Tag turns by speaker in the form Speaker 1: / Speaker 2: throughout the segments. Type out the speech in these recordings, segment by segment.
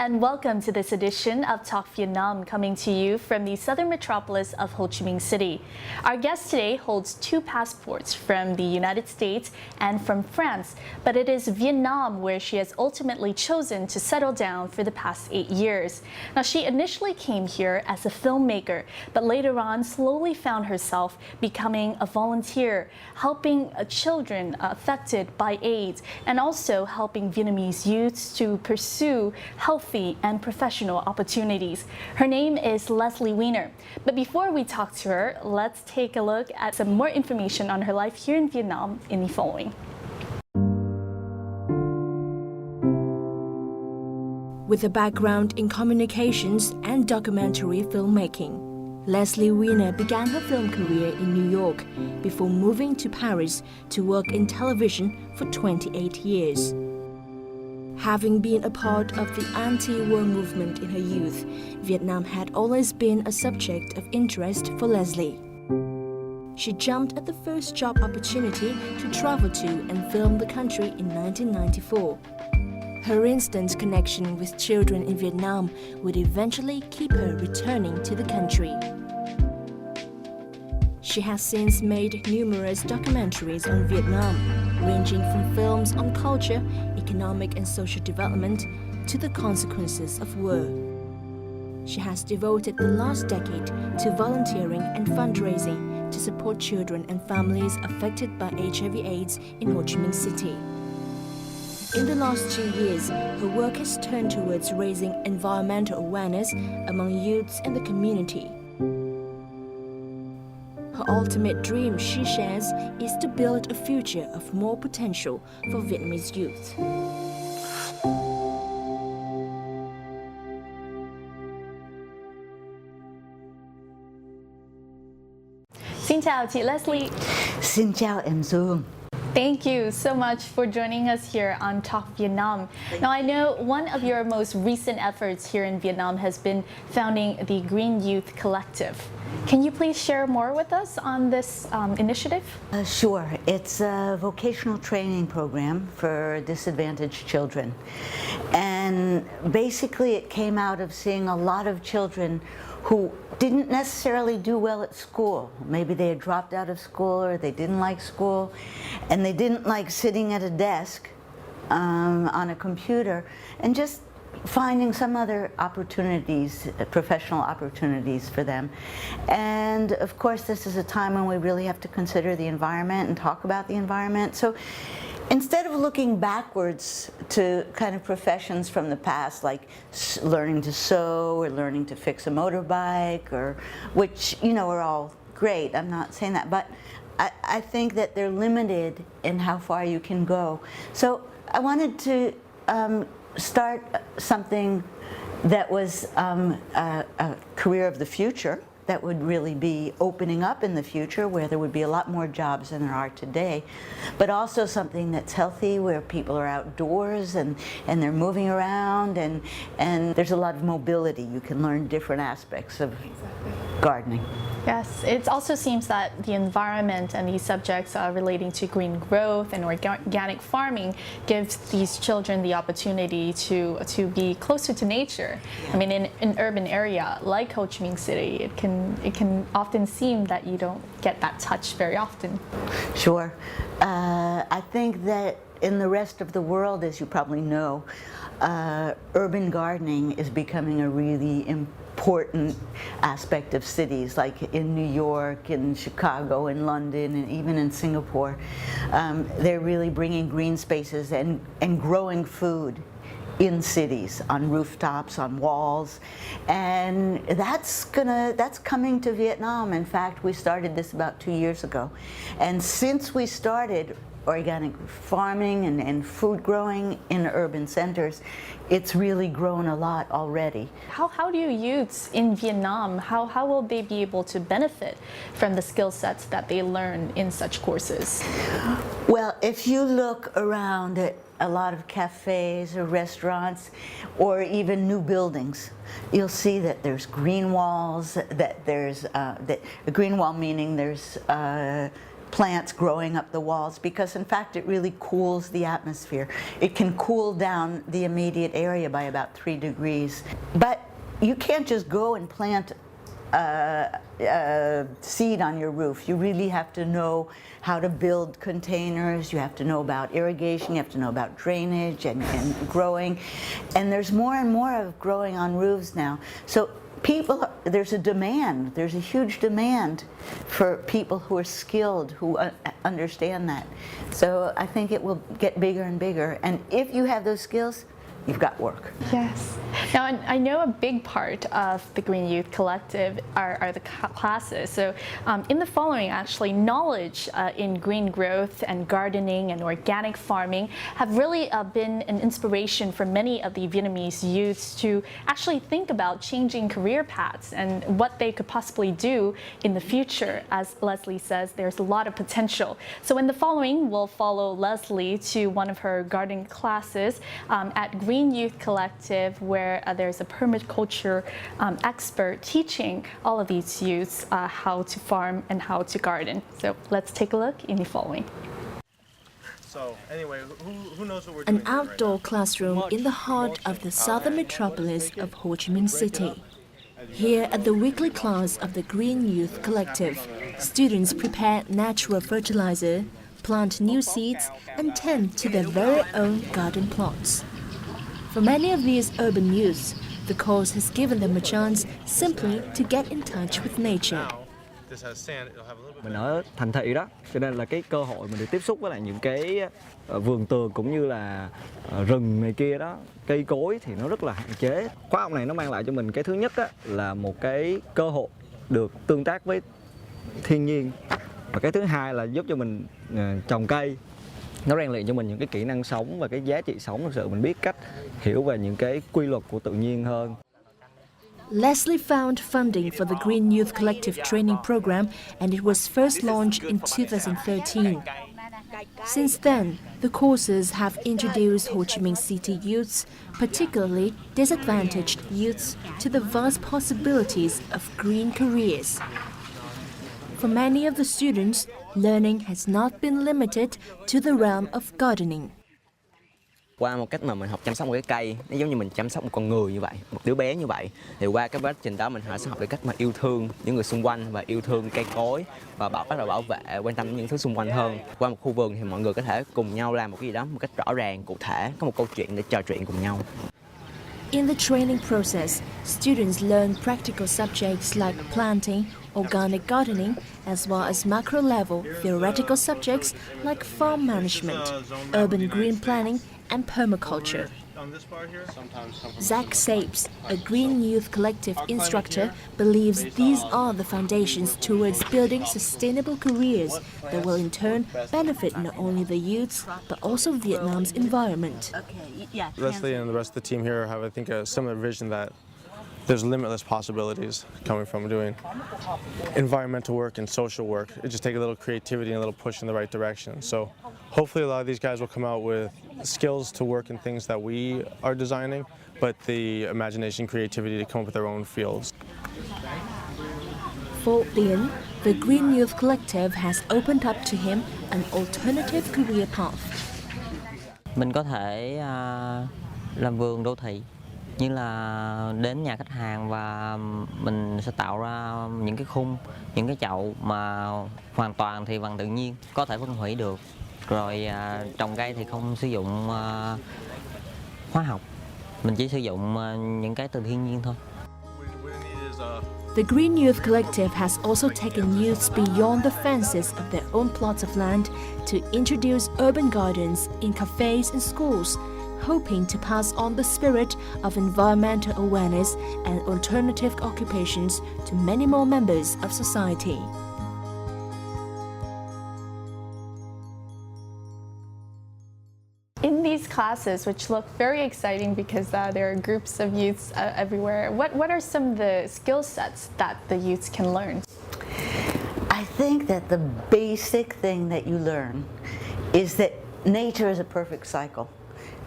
Speaker 1: and welcome to this edition of Talk Vietnam, coming to you from the southern metropolis of Ho Chi Minh City. Our guest today holds two passports from the United States and from France, but it is Vietnam where she has ultimately chosen to settle down for the past 8 years. Now, she initially came here as a filmmaker, but later on slowly found herself becoming a volunteer, helping children affected by AIDS, and also helping Vietnamese youths to pursue healthy and professional opportunities. Her name is Lesley Wiener. But before we talk to her, let's take a look at some more information on her life here in Vietnam in the following.
Speaker 2: With a background in communications and documentary filmmaking, Lesley Wiener began her film career in New York before moving to Paris to work in television for 28 years. Having been a part of the anti-war movement in her youth, Vietnam had always been a subject of interest for Lesley. She jumped at the first job opportunity to travel to and film the country in 1994. Her instant connection with children in Vietnam would eventually keep her returning to the country. She has since made numerous documentaries on Vietnam, ranging from films on culture, economic and social development, to the consequences of war. She has devoted the last decade to volunteering and fundraising to support children and families affected by HIV/AIDS in Ho Chi Minh City. In the last 2 years, her work has turned towards raising environmental awareness among youths in the community. Her ultimate dream, she shares, is to build a future of more potential for Vietnamese youth.
Speaker 1: Xin chào chị Lesley.
Speaker 3: Xin chào em Dương.
Speaker 1: Thank you so much for joining us here on Talk Vietnam. Now, I know one of your most recent efforts here in Vietnam has been founding the Green Youth Collective. Can you please share more with us on this initiative?
Speaker 3: Sure. It's a vocational training program for disadvantaged children. And basically it came out of seeing a lot of children who didn't necessarily do well at school. Maybe they had dropped out of school or they didn't like school and they didn't like sitting at a desk on a computer, and just finding some other opportunities, professional opportunities for them. And of course this is a time when we really have to consider the environment and talk about the environment. So instead of looking backwards to kind of professions from the past, like learning to sew or learning to fix a motorbike, or which, you know, are all great, I'm not saying that, but I think that they're limited in how far you can go. So I wanted to start something that was a career of the future, that would really be opening up in the future, where there would be a lot more jobs than there are today, but also something that's healthy, where people are outdoors and they're moving around, and there's a lot of mobility. You can learn different aspects of gardening.
Speaker 1: Yes, it also seems that the environment and these subjects relating to green growth and organic farming gives these children the opportunity to be closer to nature. Yeah. I mean, in an urban area like Ho Chi Minh City, it can often seem that you don't get that touch very often.
Speaker 3: Sure. I think that in the rest of the world, as you probably know, urban gardening is becoming a really important aspect of cities, like in New York, in Chicago, in London, and even in Singapore. They're really bringing green spaces and growing food in cities, on rooftops, on walls, and that's coming to Vietnam. In fact, we started this about 2 years ago, and since we started organic farming and food growing in urban centers, it's really grown a lot already.
Speaker 1: How do youths in Vietnam, how will they be able to benefit from the skill sets that they learn in such courses?
Speaker 3: Well, if you look around at a lot of cafes or restaurants or even new buildings, you'll see that there's green walls, that there's a green wall meaning there's plants growing up the walls, because in fact it really cools the atmosphere. It can cool down the immediate area by about 3 degrees. But you can't just go and plant seed on your roof. You really have to know how to build containers, you have to know about irrigation, you have to know about drainage and growing. And there's more and more of growing on roofs now. So there's a huge demand for people who are skilled, who understand that. So I think it will get bigger and bigger. And if you have those skills, you've got work.
Speaker 1: Yes. Now, I know a big part of the Green Youth Collective are the classes. So in the following, actually, knowledge in green growth and gardening and organic farming have really been an inspiration for many of the Vietnamese youths to actually think about changing career paths and what they could possibly do in the future. As Lesley says, there's a lot of potential. So in the following, we'll follow Lesley to one of her gardening classes at Green Youth Collective, where there's a permaculture expert teaching all of these youths how to farm and how to garden. So let's take a look in the following.
Speaker 4: So anyway, who knows what we're
Speaker 2: An
Speaker 4: doing?
Speaker 2: outdoor classroom in the heart of the southern metropolis of Ho Chi Minh City. Here at the weekly class of the Green Youth Collective, students prepare natural fertilizer, plant new seeds, and tend to their very own garden plots. For many of these urban youths, the course has given them a chance simply to get in touch with nature.
Speaker 4: This has sand, it'll have a little bit.
Speaker 5: Mình ở thành thị đó, cho nên là cái cơ hội mình được tiếp xúc với lại những cái vườn tược cũng như là rừng này kia đó, cây cối thì nó rất là hạn chế. Khóa học này nó mang lại cho mình cái thứ nhất á, là một cái cơ hội được tương tác với thiên nhiên, và cái thứ hai là giúp cho mình trồng cây. Nó rèn luyện cho mình những cái kỹ năng sống và cái giá trị sống, thực sự mình biết cách hiểu về những cái quy luật của tự nhiên hơn.
Speaker 2: Lesley found funding for the Green Youth Collective training program, and it was first launched in 2013. Since then, the courses have introduced Ho Chi Minh City youths, particularly disadvantaged youths, to the vast possibilities of green careers. For many of the students, learning has not been limited to the realm of gardening.
Speaker 6: Qua một cách mà mình học chăm sóc một cái cây, nó giống như mình chăm sóc một con người như vậy, một đứa bé như vậy. Thì qua cái quá trình đó mình sẽ học được cách mà yêu thương những người xung quanh và yêu thương cây cối và bắt đầu bảo vệ, quan tâm đến những thứ xung quanh hơn. Qua một khu vườn thì mọi người có thể cùng nhau làm một cái gì đó một cách rõ ràng, cụ thể, có một câu chuyện để trò chuyện cùng nhau.
Speaker 2: In the training process, students learn practical subjects like planting, organic gardening, as well as macro-level theoretical subjects like farm management, urban green planning, and permaculture.
Speaker 4: On this part here,
Speaker 2: Zach Sapes, a Green Youth Collective instructor, believes these are the foundations towards building sustainable careers that will in turn benefit not only the youths, but also Vietnam's environment.
Speaker 4: Lesley and the rest of the team here have, I think, a similar vision that there's limitless possibilities coming from doing environmental work and social work. It just takes a little creativity and a little push in the right direction. So hopefully a lot of these guys will come out with skills to work in things that we are designing, but the imagination, creativity to come up with their own fields.
Speaker 2: For Bien, the Green Youth Collective has opened up to him an alternative career path.
Speaker 7: Mình có thể làm vườn đô thị, như là đến nhà khách hàng và mình sẽ tạo ra những cái khung, những cái chậu mà hoàn toàn thì bằng tự nhiên, có thể phân hủy được. Rồi trồng cây thì không sử dụng hóa học, mình chỉ sử dụng những cái từ thiên nhiên thôi.
Speaker 2: The Green Youth Collective has also taken youths beyond the fences of their own plots of land to introduce urban gardens in cafes and schools, hoping to pass on the spirit of environmental awareness and alternative occupations to many more members of society.
Speaker 1: In these classes, which look very exciting because there are groups of youths everywhere, what are some of the skill sets that the youths can learn?
Speaker 3: I think that the basic thing that you learn is that nature is a perfect cycle.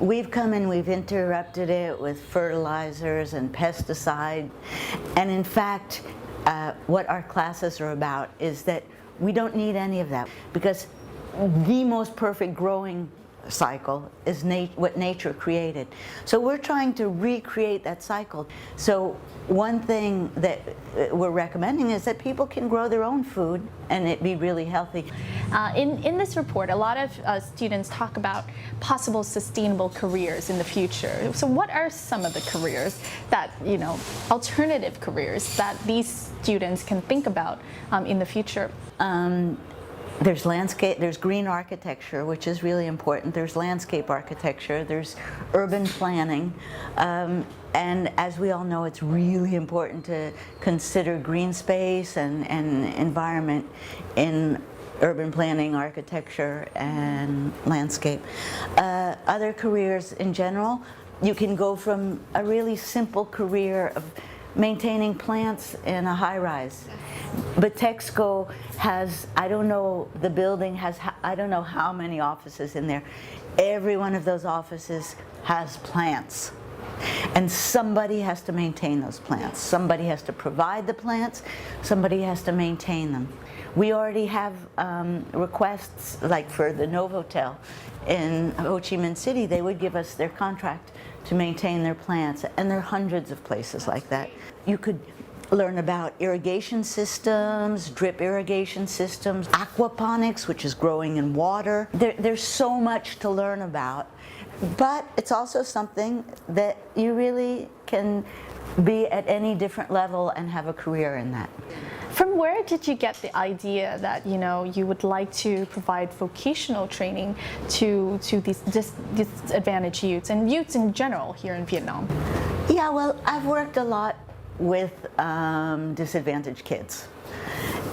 Speaker 3: We've come and we've interrupted it with fertilizers and pesticide, and in fact what our classes are about is that We don't need any of that because the most perfect growing cycle is what nature created. So we're trying to recreate that cycle. So one thing that we're recommending is that people can grow their own food and it be really healthy.
Speaker 1: In this report, a lot of students talk about possible sustainable careers in the future. So what are some of the careers that, alternative careers that these students can think about in the future?
Speaker 3: There's there's green architecture, which is really important. There's landscape architecture, there's urban planning. And as we all know, it's really important to consider green space and environment in urban planning, architecture, and landscape. Other careers in general, you can go from a really simple career of maintaining plants in a high-rise. But Texco has, I don't know, the building has, I don't know how many offices in there. Every one of those offices has plants. And somebody has to maintain those plants. Somebody has to provide the plants. Somebody has to maintain them. We already have requests, like for the Novotel in Ho Chi Minh City, they would give us their contract to maintain their plants, and there are hundreds of places like that. You could learn about irrigation systems, drip irrigation systems, aquaponics, which is growing in water. There's so much to learn about, but it's also something that you really can be at any different level and have a career in that.
Speaker 1: From where did you get the idea that you would like to provide vocational training to these disadvantaged youths and youths in general here in Vietnam?
Speaker 3: Yeah, well, I've worked a lot with disadvantaged kids,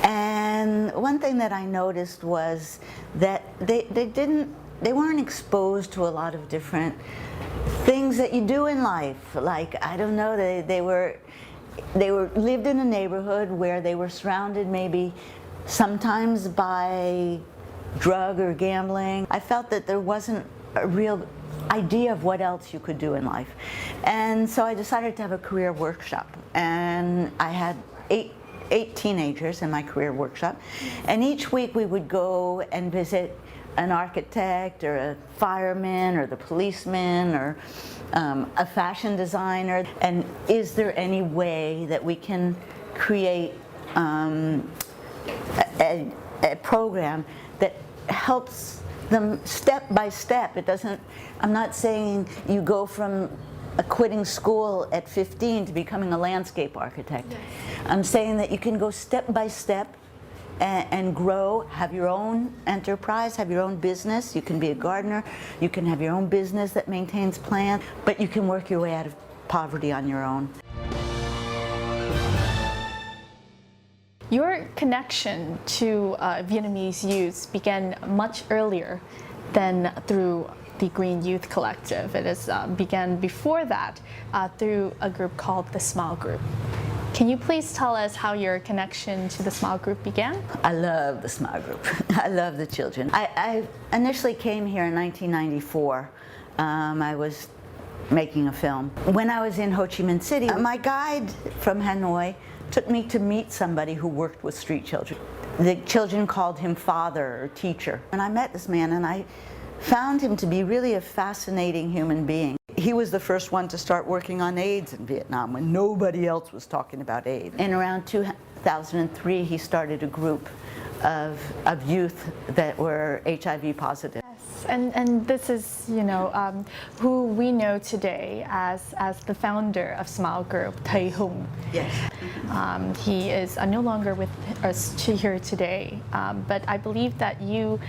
Speaker 3: and one thing that I noticed was that they weren't exposed to a lot of different things that you do in life. Like, I don't know, they lived in a neighborhood where they were surrounded maybe sometimes by drug or gambling. I felt that there wasn't a real idea of what else you could do in life. And so I decided to have a career workshop. And I had eight teenagers in my career workshop. And each week we would go and visit an architect or a fireman or the policeman or a fashion designer. And is there any way that we can create a program that helps them step by step? It doesn't, I'm not saying you go from quitting school at 15 to becoming a landscape architect. Yes. I'm saying that you can go step by step and grow, have your own enterprise, have your own business. You can be a gardener, you can have your own business that maintains plants, but you can work your way out of poverty on your own.
Speaker 1: Your connection to Vietnamese youths began much earlier than through the Green Youth Collective. It began before that through a group called the Smile Group. Can you please tell us how your connection to the Smile Group began?
Speaker 3: I love the Smile Group. I love the children. I initially came here in 1994. I was making a film. When I was in Ho Chi Minh City, my guide from Hanoi took me to meet somebody who worked with street children. The children called him father or teacher. And I met this man and I found him to be really a fascinating human being. He was the first one to start working on AIDS in Vietnam when nobody else was talking about AIDS. In around 2003, he started a group of youth that were HIV positive.
Speaker 1: And this is, who we know today as the founder of Smile Group, Thầy Hùng.
Speaker 3: Yes.
Speaker 1: He is no longer with us here today, but I believe that you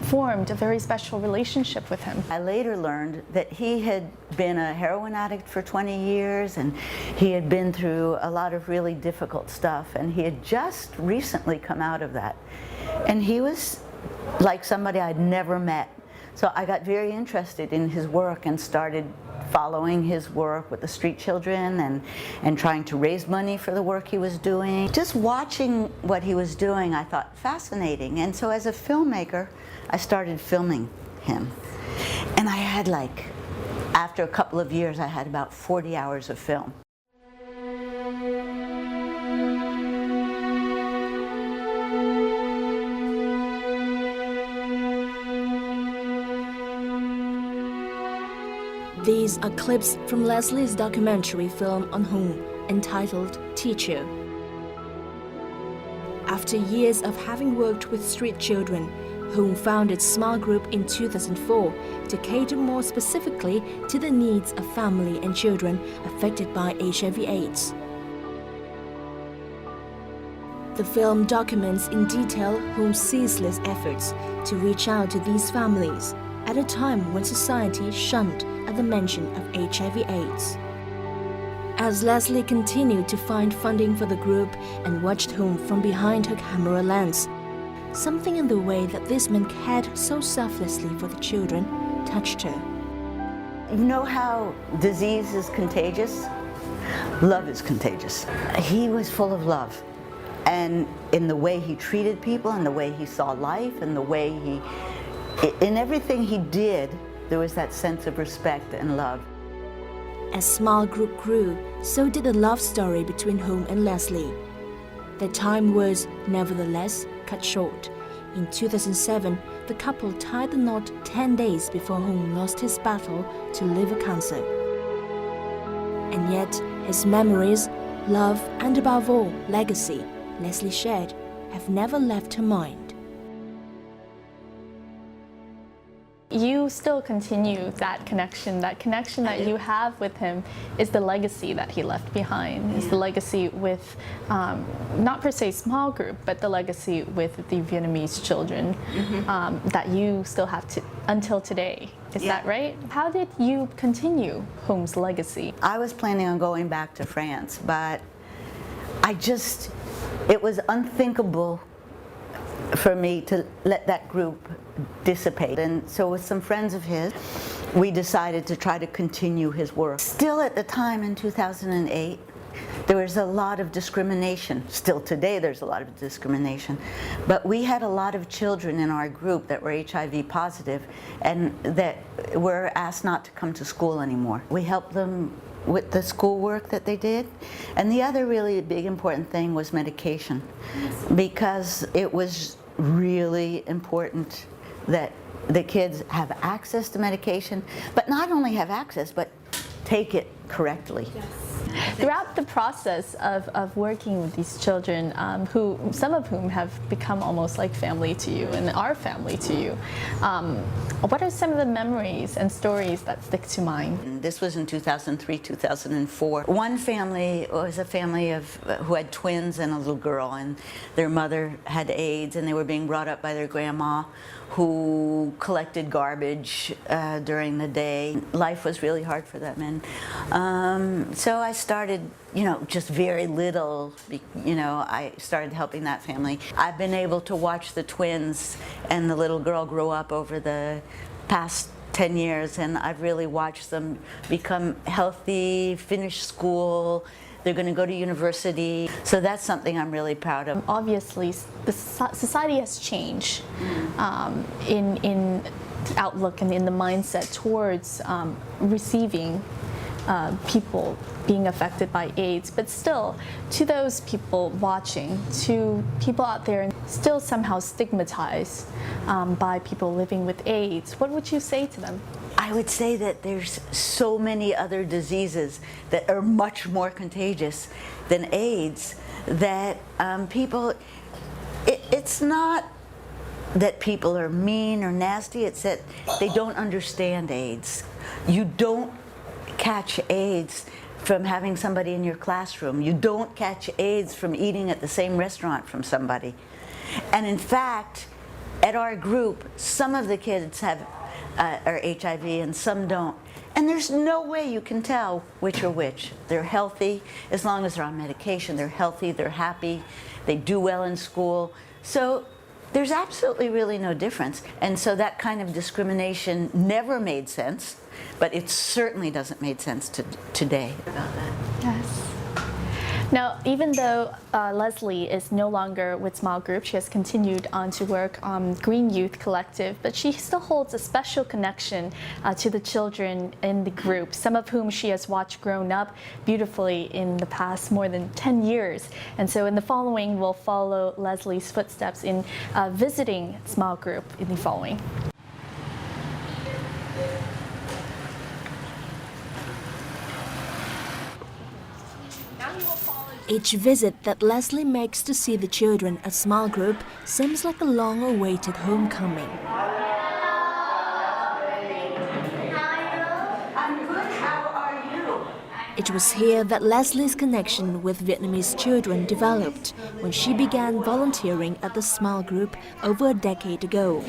Speaker 1: formed a very special relationship with him.
Speaker 3: I later learned that he had been a heroin addict for 20 years, and he had been through a lot of really difficult stuff, and he had just recently come out of that. And he was like somebody I'd never met. So I got very interested in his work and started following his work with the street children and trying to raise money for the work he was doing. Just watching what he was doing, I thought fascinating. And so as a filmmaker, I started filming him. And I had after a couple of years, I had about 40 hours of film.
Speaker 2: These are clips from Lesley's documentary film on home, entitled Teacher. After years of having worked with street children, Home founded Smile Group in 2004 to cater more specifically to the needs of family and children affected by HIV/AIDS. The film documents in detail Home's ceaseless efforts to reach out to these families at a time when society shunned at the mention of HIV/AIDS. As Lesley continued to find funding for the group and watched Home from behind her camera lens, something in the way that this man cared so selflessly for the children touched her.
Speaker 3: You know how disease is contagious? Love is contagious. He was full of love. And in the way he treated people, and the way he saw life, and the way in everything he did, there was that sense of respect and love.
Speaker 2: As Smile Group grew, so did the love story between Home and Lesley. Their time was, nevertheless, cut short. In 2007, the couple tied the knot 10 days before Home lost his battle to liver cancer. And yet, his memories, love, and above all, legacy, Lesley shared, have never left her mind.
Speaker 1: You still continue that connection that you have with him is the legacy that he left behind, is the legacy with, not per se Smile Group, but the legacy with the Vietnamese children that you still have until today. Is that right? How did you continue Home's legacy?
Speaker 3: I was planning on going back to France, but it was unthinkable for me to let that group dissipate. And so with some friends of his, we decided to try to continue his work. Still at the time in 2008, there was a lot of discrimination. Still today there's a lot of discrimination. But we had a lot of children in our group that were HIV positive and that were asked not to come to school anymore. We helped them with the schoolwork that they did. And the other really big important thing was medication, because it was really important that the kids have access to medication, but not only have access, but take it correctly.
Speaker 1: Throughout the process of working with these children, some of whom have become almost like family to you and are family to you, what are some of the memories and stories that stick to mind?
Speaker 3: This was in 2003, 2004. One family was a family who had twins and a little girl, and their mother had AIDS, and they were being brought up by their grandma, who collected garbage during the day. Life was really hard for them, and so I started, just very little, I started helping that family. I've been able to watch the twins and the little girl grow up over the past 10 years, and I've really watched them become healthy, finish school. They're going to go to university. So that's something I'm really proud of.
Speaker 1: Obviously, the society has changed in the outlook and in the mindset towards receiving people being affected by AIDS. But still, to those people watching, to people out there still somehow stigmatized by people living with AIDS, what would you say to them?
Speaker 3: I would say that there's so many other diseases that are much more contagious than AIDS that it's not that people are mean or nasty, it's that they don't understand AIDS. You don't catch AIDS from having somebody in your classroom. You don't catch AIDS from eating at the same restaurant from somebody. And in fact, at our group, some of the kids are HIV and some don't. And there's no way you can tell which are which. They're healthy as long as they're on medication. They're healthy, they're happy, they do well in school. So there's absolutely really no difference. And so that kind of discrimination never made sense, but it certainly doesn't make sense today about that.
Speaker 1: Yes. Now, even though Lesley is no longer with Smile Group, she has continued on to work on Green Youth Collective, but she still holds a special connection to the children in the group, some of whom she has watched grown up beautifully in the past more than 10 years. And so in the following, we'll follow Lesley's footsteps in visiting Smile Group in the following.
Speaker 2: Each visit that Lesley makes to see the children at small group seems like a long-awaited homecoming. It was here that Lesley's connection with Vietnamese children developed when she began volunteering at the small group over a decade ago.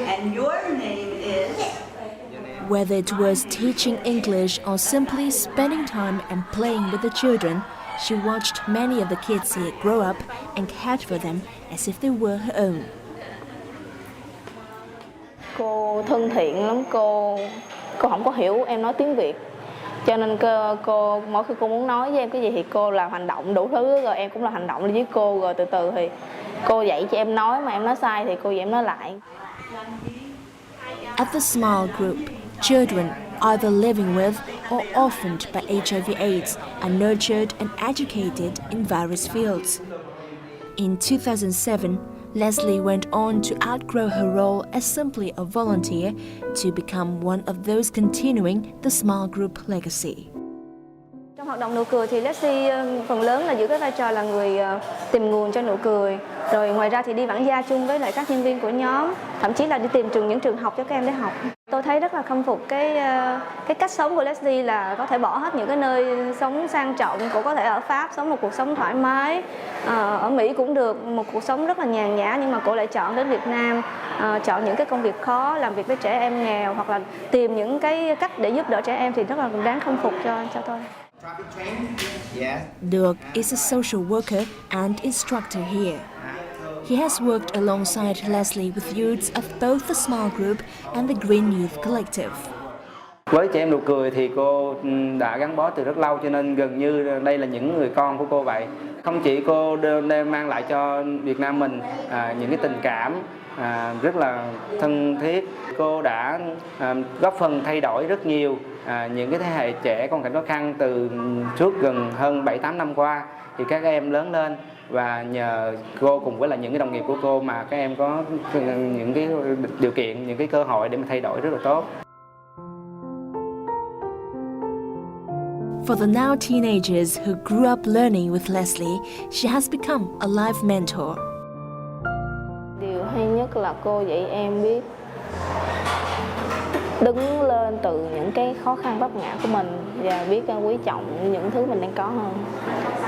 Speaker 3: And your name is?
Speaker 2: Whether it was teaching English or simply spending time and playing with the children, she watched many of the kids here grow up and cared for them as if they were her own.
Speaker 8: Cô thân thiện lắm, cô không có hiểu em nói tiếng Việt. Cho nên cô mỗi khi cô muốn nói với em cái gì thì cô làm hành động đủ thứ, rồi em cũng làm hành động với cô, rồi từ từ thì cô dạy cho em nói, mà em nói sai thì cô dạy em nói lại.
Speaker 2: At the small group, children either living with or orphaned by HIV/AIDS are nurtured and educated in various fields. In 2007, Lesley went on to outgrow her role as simply a volunteer to become one of those continuing the small group legacy.
Speaker 8: Trong hoạt động nụ cười thì Lesley phần lớn là giữ cái vai trò là người tìm nguồn cho nụ cười. Rồi ngoài ra thì đi vãng gia chung với lại các nhân viên của nhóm, thậm chí là đi tìm những trường học cho các em để học. Tôi thấy rất là khâm phục cái cách sống của Lesley, là có thể bỏ hết những cái nơi sống sang trọng. Cô có thể ở Pháp sống một cuộc sống thoải mái, ở Mỹ cũng được, một cuộc sống rất là nhàn nhã, nhưng mà cô lại chọn đến Việt Nam, chọn những cái công việc khó, làm việc với trẻ em nghèo, hoặc là tìm những cái cách để giúp đỡ trẻ em, thì rất là đáng khâm phục cho tôi.
Speaker 2: Dirk is a social worker and instructor here. He has worked alongside Lesley with youths of both the small group and the Green Youth Collective.
Speaker 9: Với trẻ em nụ cười thì cô đã gắn bó từ rất lâu, cho nên gần như đây là những người con của cô vậy. Không chỉ cô đem mang lại cho Việt Nam mình những cái tình cảm rất là thân thiết, cô đã góp phần thay đổi rất nhiều những cái thế hệ trẻ có hoàn cảnh khó khăn từ suốt gần hơn 7-8 năm qua. Thì các em lớn lên, và nhờ cô cùng với lại những cái đồng nghiệp của cô mà các em có những cái điều kiện, những cái cơ hội để mà thay đổi rất là tốt.
Speaker 2: For the now teenagers who grew up learning with Lesley, she has become a life mentor.
Speaker 8: Điều hay nhất là cô dạy em biết đứng lên từ những cái khó khăn vấp ngã của mình và biết quý trọng những thứ mình đang có hơn.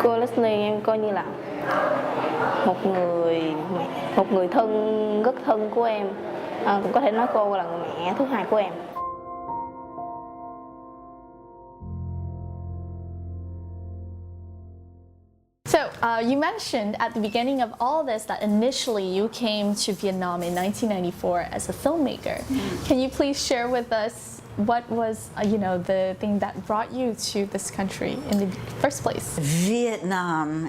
Speaker 8: Cô Lesley em coi như là một người thân rất thân của em, cũng có thể nói cô là người mẹ thứ hai của em.
Speaker 1: So you mentioned at the beginning of all this that initially you came to Vietnam in 1994 as a filmmaker. Can you please share with us what was the thing that brought you to this country in the first place?
Speaker 3: Vietnam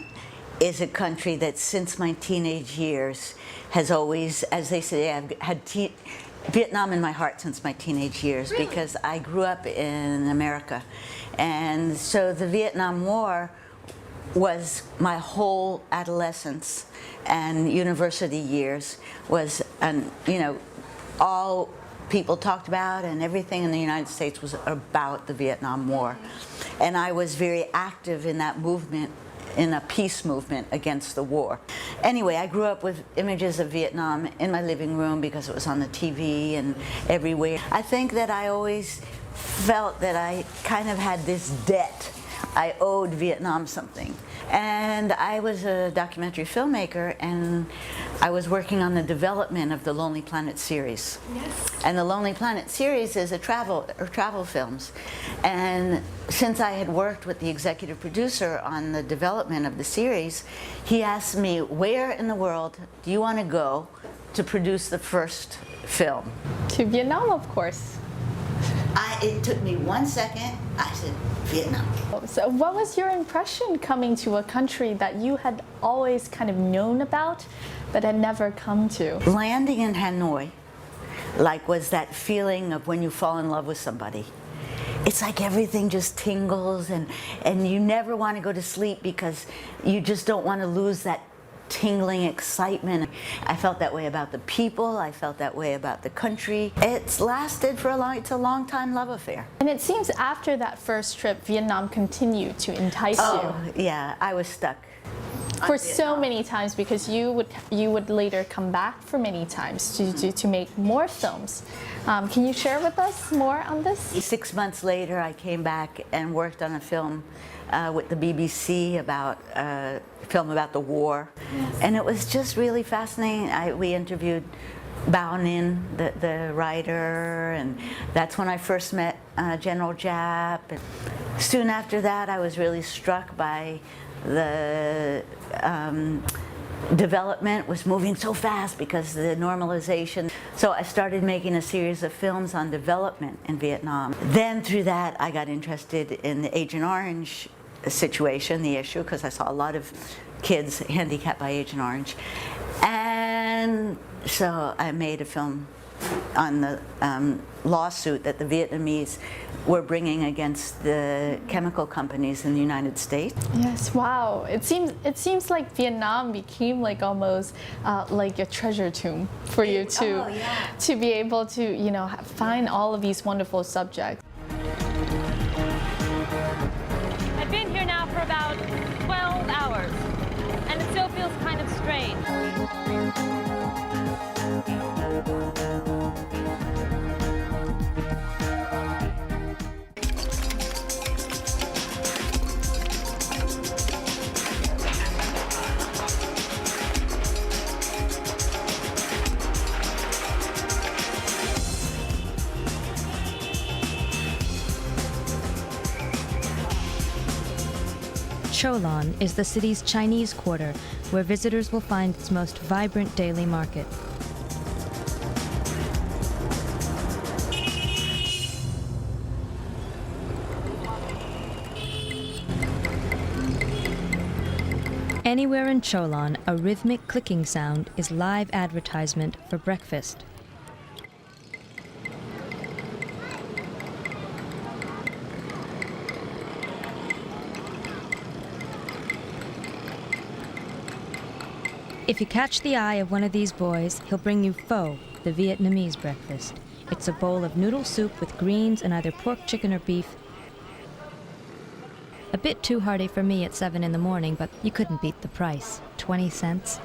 Speaker 3: is a country that since my teenage years has always, as they say, I've had Vietnam in my heart since my teenage years. Really? Because I grew up in America. And so the Vietnam War was my whole adolescence and university years, was, all people talked about, and everything in the United States was about the Vietnam War. And I was very active in that movement, in a peace movement against the war. Anyway, I grew up with images of Vietnam in my living room because it was on the TV and everywhere. I think that I always felt that I kind of had this debt. I owed Vietnam something. And I was a documentary filmmaker, and I was working on the development of the Lonely Planet series. Yes. And the Lonely Planet series is a travel films. And since I had worked with the executive producer on the development of the series, he asked me, where in the world do you want to go to produce the first film?
Speaker 1: To Vietnam, of course.
Speaker 3: It took me 1 second. I said, Vietnam.
Speaker 1: So what was your impression coming to a country that you had always kind of known about but had never come to?
Speaker 3: Landing in Hanoi, was that feeling of when you fall in love with somebody. It's like everything just tingles, and you never want to go to sleep because you just don't want to lose that tingling excitement. I felt that way about the people, I felt that way about the country. It's lasted for it's a long time love affair.
Speaker 1: And it seems after that first trip, Vietnam continued to entice
Speaker 3: Oh, yeah, I was stuck.
Speaker 1: for so many times, because you would later come back for many times to make more films. Can you share with us more on this?
Speaker 3: 6 months later, I came back and worked on a film with the BBC about a film about the war, and it was just really fascinating. We interviewed Bao Ninh, the writer, and that's when I first met General Giap. And soon after that, I was really struck by the development was moving so fast because of the normalization. So I started making a series of films on development in Vietnam. Then through that, I got interested in the Agent Orange situation, the issue, because I saw a lot of kids handicapped by Agent Orange. And so I made a film on the lawsuit that the Vietnamese were bringing against the chemical companies in the United States.
Speaker 1: Yes, wow. It seems like Vietnam became like almost like a treasure tomb for you to be able to, you know, find all of these wonderful subjects.
Speaker 10: I've been here now for about 12 hours, and it still feels kind of strange.
Speaker 11: Cholon is the city's Chinese quarter, where visitors will find its most vibrant daily market. Anywhere in Cholon, a rhythmic clicking sound is live advertisement for breakfast. If you catch the eye of one of these boys, he'll bring you pho, the Vietnamese breakfast. It's a bowl of noodle soup with greens and either pork, chicken, or beef. A bit too hearty for me at 7 in the morning, but you couldn't beat the price. 20 cents.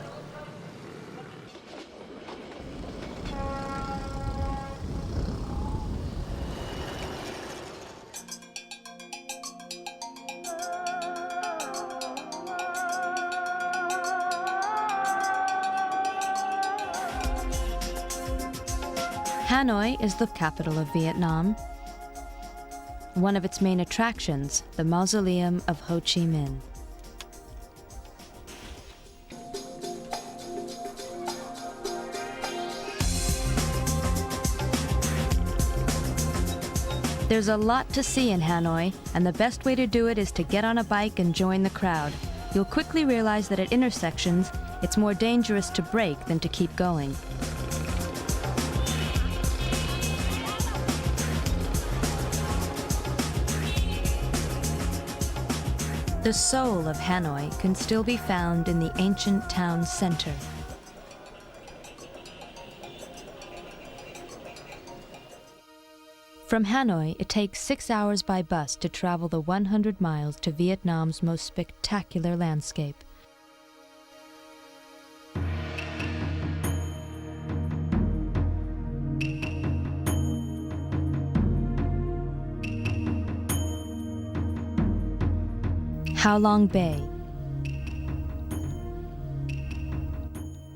Speaker 11: Hanoi is the capital of Vietnam. One of its main attractions, the Mausoleum of Ho Chi Minh. There's a lot to see in Hanoi, and the best way to do it is to get on a bike and join the crowd. You'll quickly realize that at intersections, it's more dangerous to brake than to keep going. The soul of Hanoi can still be found in the ancient town center. From Hanoi, it takes 6 hours by bus to travel the 100 miles to Vietnam's most spectacular landscape. Ha Long Bay.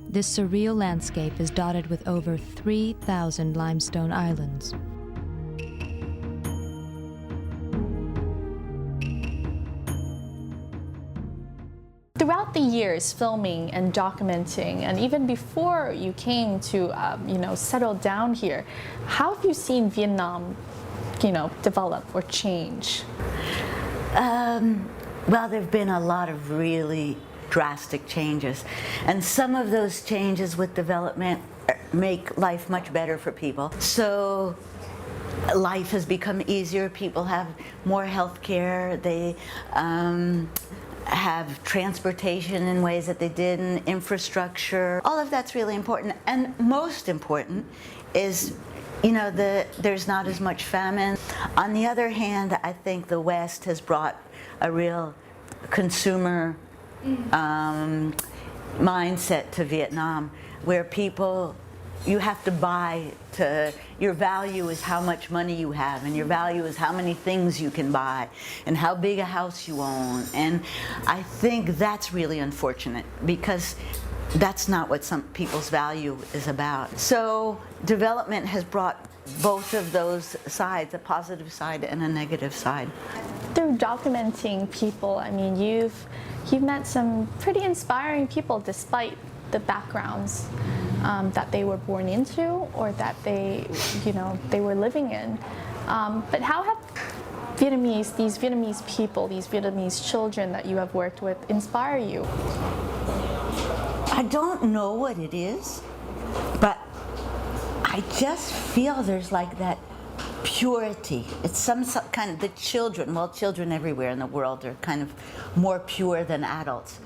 Speaker 11: This surreal landscape is dotted with over 3,000 limestone islands.
Speaker 1: Throughout the years filming and documenting, and even before you came to settle down here, how have you seen Vietnam develop or change?
Speaker 3: Well, there have been a lot of really drastic changes, and some of those changes with development make life much better for people. So life has become easier, people have more health care, they have transportation in ways that they didn't, infrastructure. All of that's really important. And most important is, there's not as much famine. On the other hand, I think the West has brought a real consumer mindset to Vietnam, where you have to buy your value is how much money you have, and your value is how many things you can buy, and how big a house you own. And I think that's really unfortunate, because that's not what some people's value is about. So development has brought both of those sides, a positive side and a negative side.
Speaker 1: Through documenting people, I mean, you've met some pretty inspiring people despite the backgrounds that they were born into or that they were living in. But how have these Vietnamese people, these Vietnamese children that you have worked with inspire you?
Speaker 3: I don't know what it is, but I just feel there's like that purity. It's some kind of, the children everywhere in the world are kind of more pure than adults.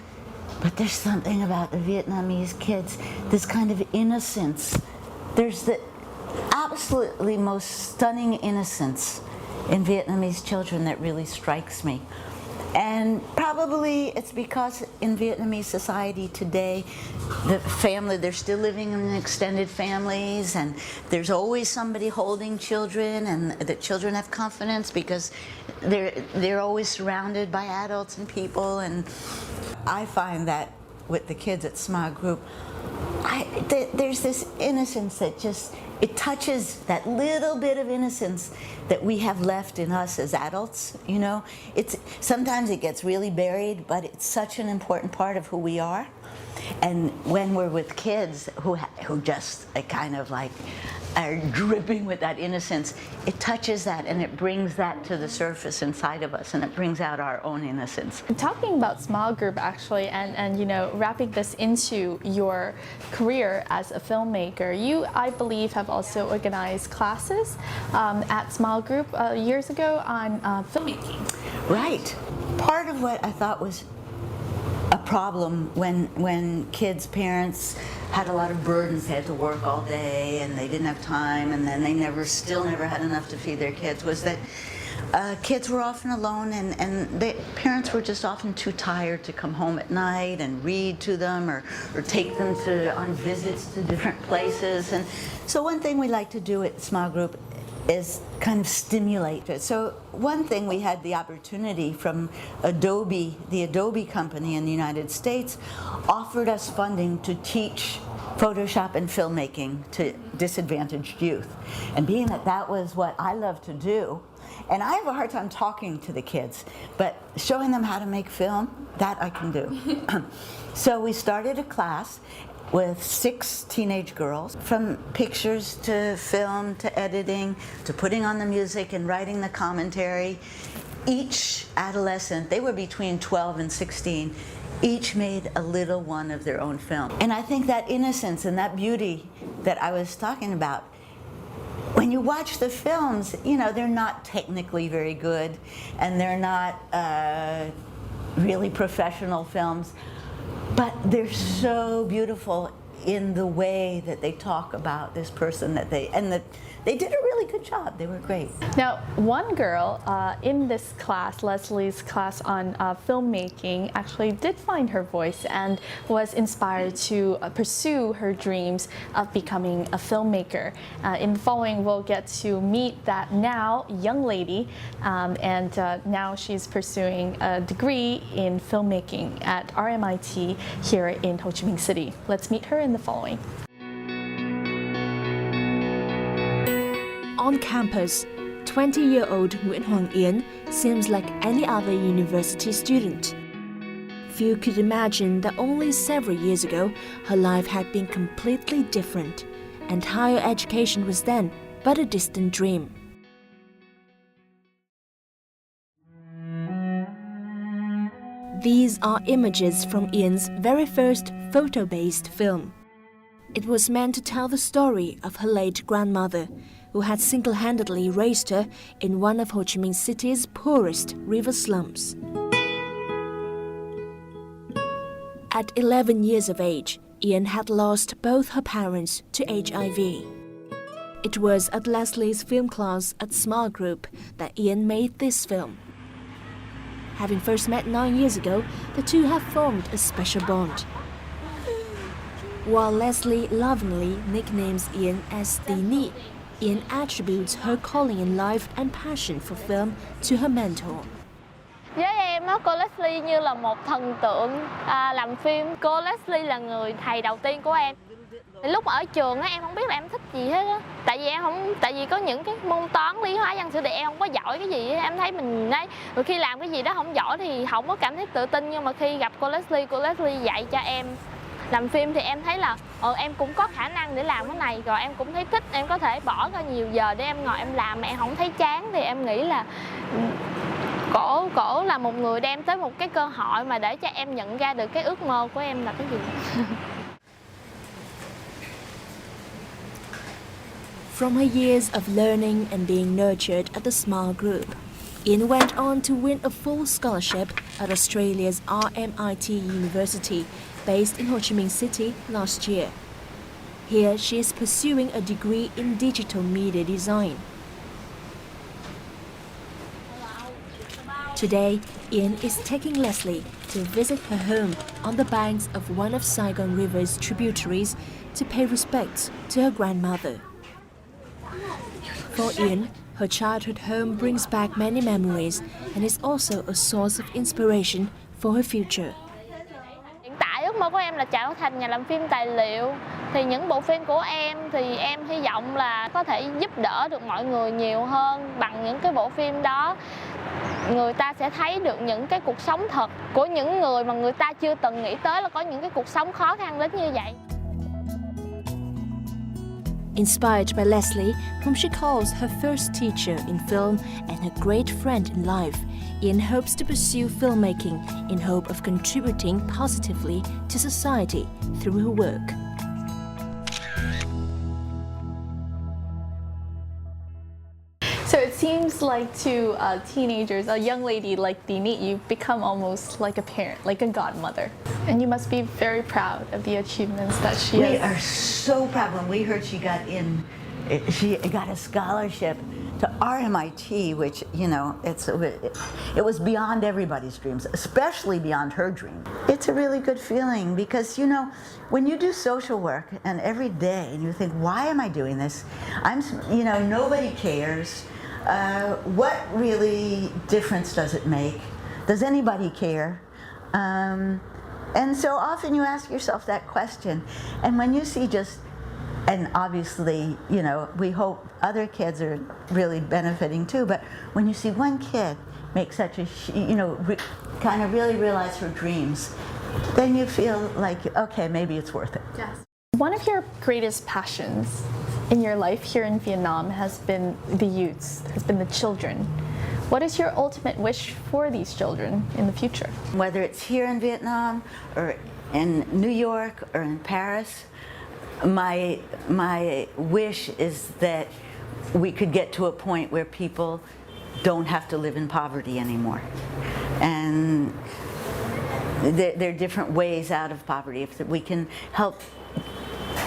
Speaker 3: But there's something about the Vietnamese kids, this kind of innocence. There's the absolutely most stunning innocence in Vietnamese children that really strikes me. And probably it's because in Vietnamese society today, they're still living in extended families, and there's always somebody holding children, and the children have confidence because they're always surrounded by adults and people. And I find that with the kids at Small Group, there's this innocence that it touches that little bit of innocence that we have left in us as adults. Sometimes it gets really buried, but it's such an important part of who we are. And when we're with kids who just kind of like are dripping with that innocence, it touches that and it brings that to the surface inside of us, and it brings out our own innocence.
Speaker 1: Talking about Small Group, actually, and wrapping this into your career as a filmmaker, you, I believe, have also organized classes at Small Group years ago on filmmaking.
Speaker 3: Right. Part of what I thought was a problem when kids' parents had a lot of burdens, they had to work all day and they didn't have time, and then they still never had enough to feed their kids, was that kids were often alone, and parents were just often too tired to come home at night and read to them or take them on visits to different places. And so one thing we like to do at Small Group is kind of stimulate it. So one thing, we had the opportunity from Adobe, the Adobe company in the United States, offered us funding to teach Photoshop and filmmaking to disadvantaged youth. And being that was what I love to do, and I have a hard time talking to the kids, but showing them how to make film, that I can do. So we started a class with 6 teenage girls, from pictures to film to editing to putting on the music and writing the commentary. Each adolescent, they were between 12 and 16, each made a little one of their own film. And I think that innocence and that beauty that I was talking about, when you watch the films, they're not technically very good, and they're not really professional films, but they're so beautiful in the way that they talk about this person they did a really good job. They were great.
Speaker 1: Now, one girl in this class, Lesley's class on filmmaking, actually did find her voice and was inspired to pursue her dreams of becoming a filmmaker. In the following, we'll get to meet that now young lady, and now she's pursuing a degree in filmmaking at RMIT here in Ho Chi Minh City. Let's meet her in the following.
Speaker 2: On campus, 20-year-old Nguyễn Hoàng Yến seems like any other university student. Few could imagine that only several years ago, her life had been completely different, and higher education was then but a distant dream. These are images from Yến very first photo-based film. It was meant to tell the story of her late grandmother, who had single-handedly raised her in one of Ho Chi Minh City's poorest river slums. At 11 years of age, Ian had lost both her parents to HIV. It was at Lesley's film class at Small Group that Ian made this film. Having first met 9 years ago, the two have formed a special bond. While Lesley lovingly nicknames Ian as Tini, Ian attributes her calling in life and passion for film to her mentor.
Speaker 12: Với em á, cô Lesley như là một thần tượng làm phim. Cô Lesley là người thầy đầu tiên của em. Lúc ở trường á, em không biết là em thích gì hết á. Tại vì có những cái môn toán, lý hóa, văn sử thì em không có giỏi cái gì. Em thấy mình đấy, rồi khi làm cái gì đó không giỏi thì không có cảm thấy tự tin. Nhưng mà khi gặp cô Lesley dạy cho em làm phim thì em thấy là em cũng có khả năng để làm cái này. Rồi em cũng thấy thích, em có thể bỏ ra nhiều giờ để em ngồi em làm mà em không thấy chán. Thì em nghĩ là cổ là một người đem tới một cái cơ hội mà để cho em nhận ra được cái ước mơ của em là cái gì.
Speaker 2: From her years of learning and being nurtured at the Small Group, Ian went on to win a full scholarship at Australia's RMIT University, based in Ho Chi Minh City last year. Here, she is pursuing a degree in digital media design. Today, Ian is taking Lesley to visit her home on the banks of one of Saigon River's tributaries to pay respects to her grandmother. For Ian, her childhood home brings back many memories and is also a source of inspiration for her future.
Speaker 12: Hiện tại ước mơ của em là trở thành nhà làm phim tài liệu. Thì những bộ phim của em thì em hy vọng là có thể giúp đỡ được mọi người nhiều hơn. Bằng những cái bộ phim đó, người ta sẽ thấy được những cái cuộc sống thật của những người mà người ta chưa từng nghĩ tới là có những cái cuộc sống khó khăn đến như vậy.
Speaker 2: Inspired by Lesley, whom she calls her first teacher in film and her great friend in life, Ian hopes to pursue filmmaking in hope of contributing positively to society through her work.
Speaker 1: So it seems like to teenagers, a young lady like Tini, you've become almost like a parent, like a godmother. And you must be very proud of the achievements that she has.
Speaker 3: We are so proud. When we heard she got a scholarship to RMIT, which, you know, it was beyond everybody's dreams, especially beyond her dream. It's a really good feeling because, you know, when you do social work and every day you think, why am I doing this? Nobody cares. What really difference does it make? Does anybody care? And so often you ask yourself that question. And when you see and obviously, you know, we hope other kids are really benefiting too, but when you see one kid make such a, kind of really realize her dreams, then you feel like, okay, maybe it's worth it.
Speaker 1: Yes. One of your greatest passions in your life here in Vietnam has been the youths, has been the children. What is your ultimate wish for these children in the future?
Speaker 3: Whether it's here in Vietnam or in New York or in Paris, my wish is that we could get to a point where people don't have to live in poverty anymore. And there are different ways out of poverty. If we can help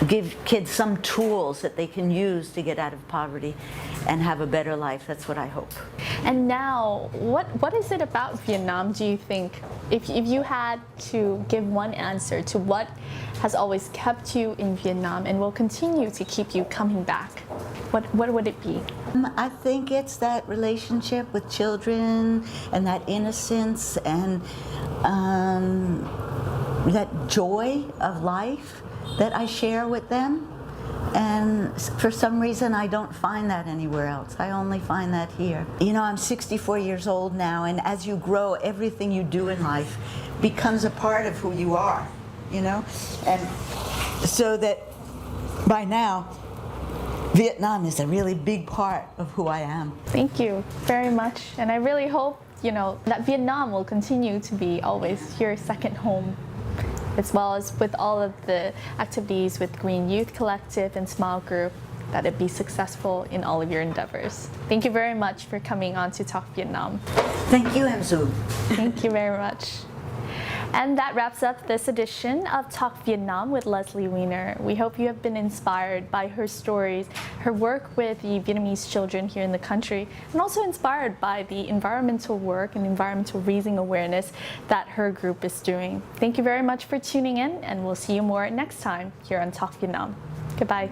Speaker 3: give kids some tools that they can use to get out of poverty and have a better life, that's what I hope.
Speaker 1: And now, what is it about Vietnam, do you think, if you had to give one answer to what has always kept you in Vietnam and will continue to keep you coming back, what would it be?
Speaker 3: I think it's that relationship with children and that innocence and that joy of life that I share with them. And for some reason, I don't find that anywhere else. I only find that here. You know, I'm 64 years old now, and as you grow, everything you do in life becomes a part of who you are, you know? And so that by now, Vietnam is a really big part of who I am.
Speaker 1: Thank you very much. And I really hope, you know, that Vietnam will continue to be always your second home, as well as with all of the activities with Green Youth Collective and Small Group, that it be successful in all of your endeavors. Thank you very much for coming on to Talk Vietnam.
Speaker 3: Thank you, Em Du.
Speaker 1: Thank you very much. And that wraps up this edition of Talk Vietnam with Lesley Wiener. We hope you have been inspired by her stories, her work with the Vietnamese children here in the country, and also inspired by the environmental work and environmental raising awareness that her group is doing. Thank you very much for tuning in, and we'll see you more next time here on Talk Vietnam. Goodbye.